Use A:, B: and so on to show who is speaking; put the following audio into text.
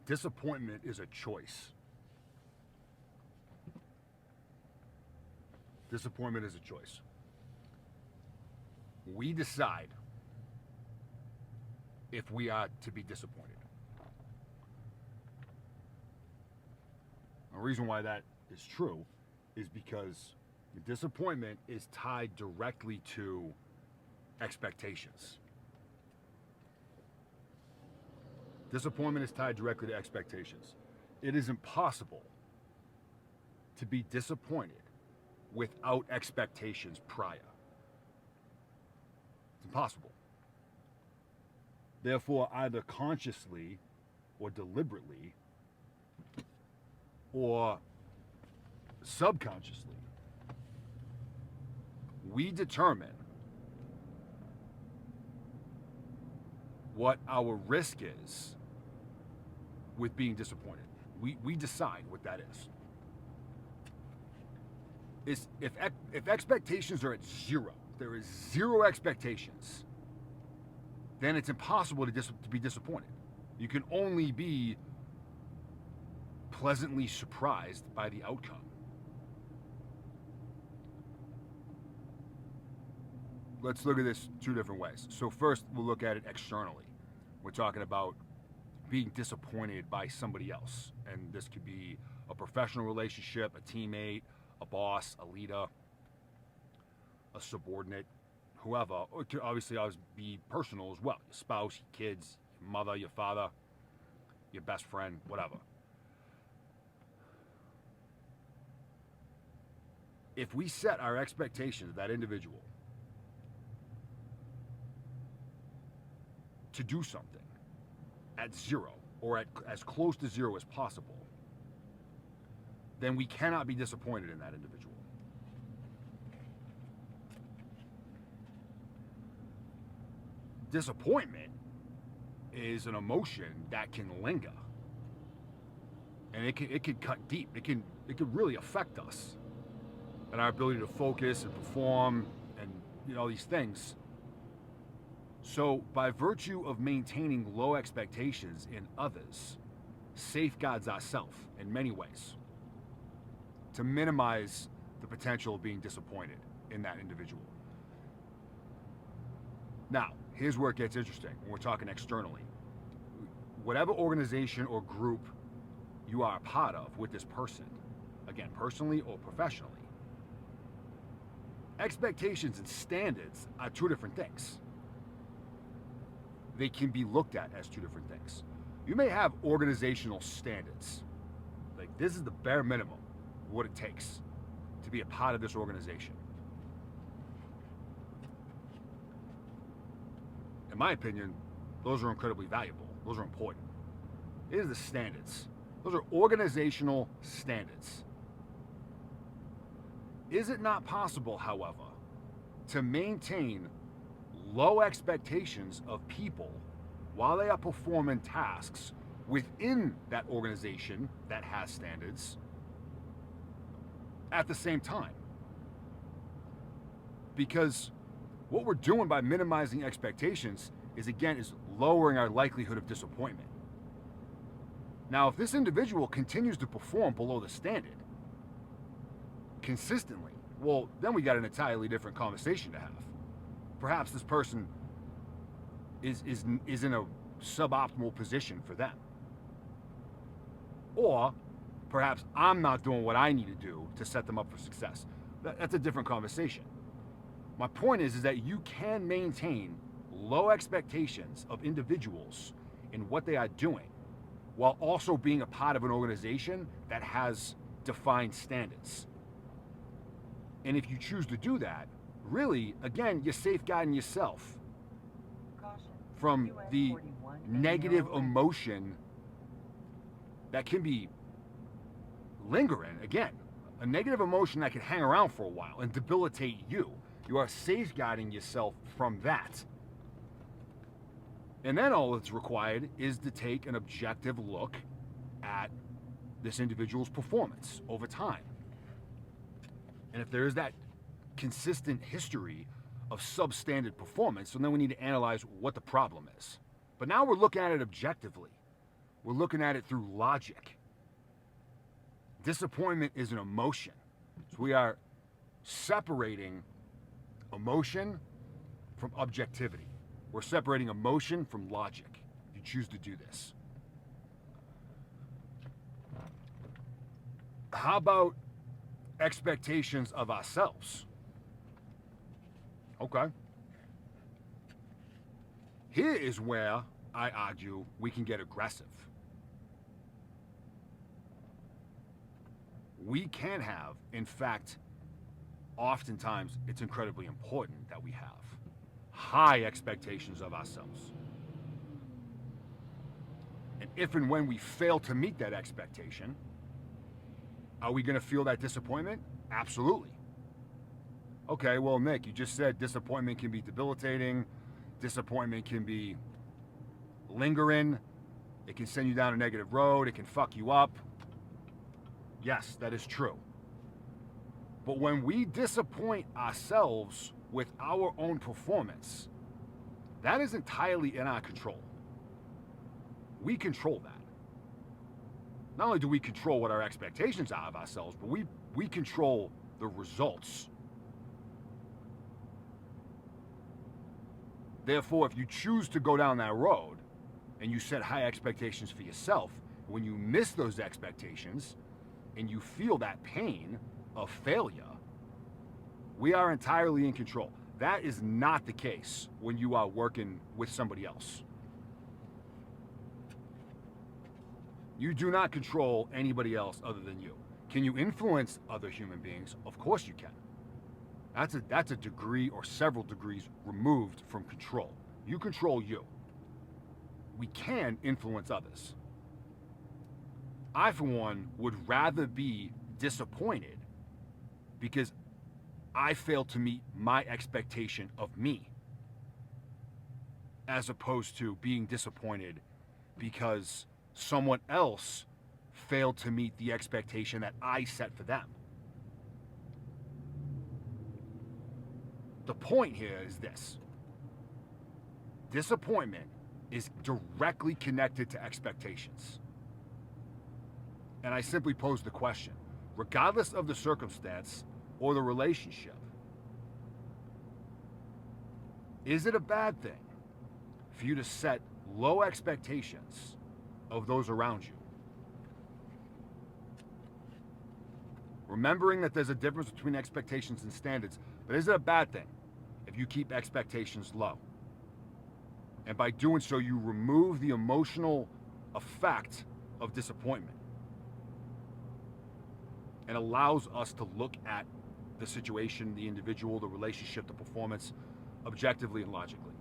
A: Disappointment is a choice. Disappointment is a choice. We decide if we are to be disappointed. The reason why that is true is because disappointment is tied directly to expectations. Disappointment is tied directly to expectations. It is impossible to be disappointed without expectations prior. It's impossible. Therefore, either consciously or deliberately or subconsciously, we determine what our risk is with being disappointed. We decide what that is. If expectations are at zero, there is zero expectations, then it's impossible to be disappointed. You can only be pleasantly surprised by the outcome. Let's look at this two different ways. So first, we'll look at it externally. We're talking about being disappointed by somebody else. And this could be a professional relationship, a teammate, a boss, a leader, a subordinate, whoever. Or it could obviously always be personal as well. Your spouse, your kids, your mother, your father, your best friend, whatever. If we set our expectations of that individual to do something at zero or at as close to zero as possible, then we cannot be disappointed in that individual. Disappointment is an emotion that can linger, and it can cut deep. It could really affect us and our ability to focus and perform and all these things. So, by virtue of maintaining low expectations in others, safeguards ourselves in many ways to minimize the potential of being disappointed in that individual. Now, here's where it gets interesting when we're talking externally. Whatever organization or group you are a part of with this person, again, personally or professionally, expectations and standards are two different things. They can be looked at as two different things. You may have organizational standards. Like, this is the bare minimum of what it takes to be a part of this organization. In my opinion, those are incredibly valuable. Those are important. It is the standards. Those are organizational standards. Is it not possible, however, to maintain low expectations of people while they are performing tasks within that organization that has standards at the same time? Because what we're doing by minimizing expectations is lowering our likelihood of disappointment. Now, if this individual continues to perform below the standard consistently, well, then we got an entirely different conversation to have. Perhaps this person is in a suboptimal position for them. Or perhaps I'm not doing what I need to do to set them up for success. That's a different conversation. My point is that you can maintain low expectations of individuals in what they are doing while also being a part of an organization that has defined standards. And if you choose to do that, really, again, you're safeguarding yourself from the negative emotion that can be lingering. Again, a negative emotion that can hang around for a while and debilitate you. You are safeguarding yourself from that. And then all that's required is to take an objective look at this individual's performance over time. And if there is that consistent history of substandard performance, so then we need to analyze what the problem is. But now we're looking at it objectively. We're looking at it through logic. Disappointment is an emotion. So we are separating emotion from objectivity. We're separating emotion from logic. If you choose to do this. How about expectations of ourselves? Okay. Here is where I argue we can get aggressive. We can have, in fact, oftentimes it's incredibly important that we have high expectations of ourselves. And if and when we fail to meet that expectation, are we going to feel that disappointment? Absolutely. Okay, well, Nick, you just said disappointment can be debilitating. Disappointment can be lingering. It can send you down a negative road. It can fuck you up. Yes, that is true. But when we disappoint ourselves with our own performance, that is entirely in our control. We control that. Not only do we control what our expectations are of ourselves, but we control the results. Therefore, if you choose to go down that road and you set high expectations for yourself, when you miss those expectations and you feel that pain of failure, we are entirely in control. That is not the case when you are working with somebody else. You do not control anybody else other than you. Can you influence other human beings? Of course you can. That's a degree or several degrees removed from control. You control you. We can influence others. I, for one, would rather be disappointed because I failed to meet my expectation of me, as opposed to being disappointed because someone else failed to meet the expectation that I set for them. The point here is this. Disappointment is directly connected to expectations. And I simply pose the question, regardless of the circumstance or the relationship, is it a bad thing for you to set low expectations of those around you? Remembering that there's a difference between expectations and standards, but is it a bad thing if you keep expectations low? And by doing so, you remove the emotional effect of disappointment and allows us to look at the situation, the individual, the relationship, the performance objectively and logically.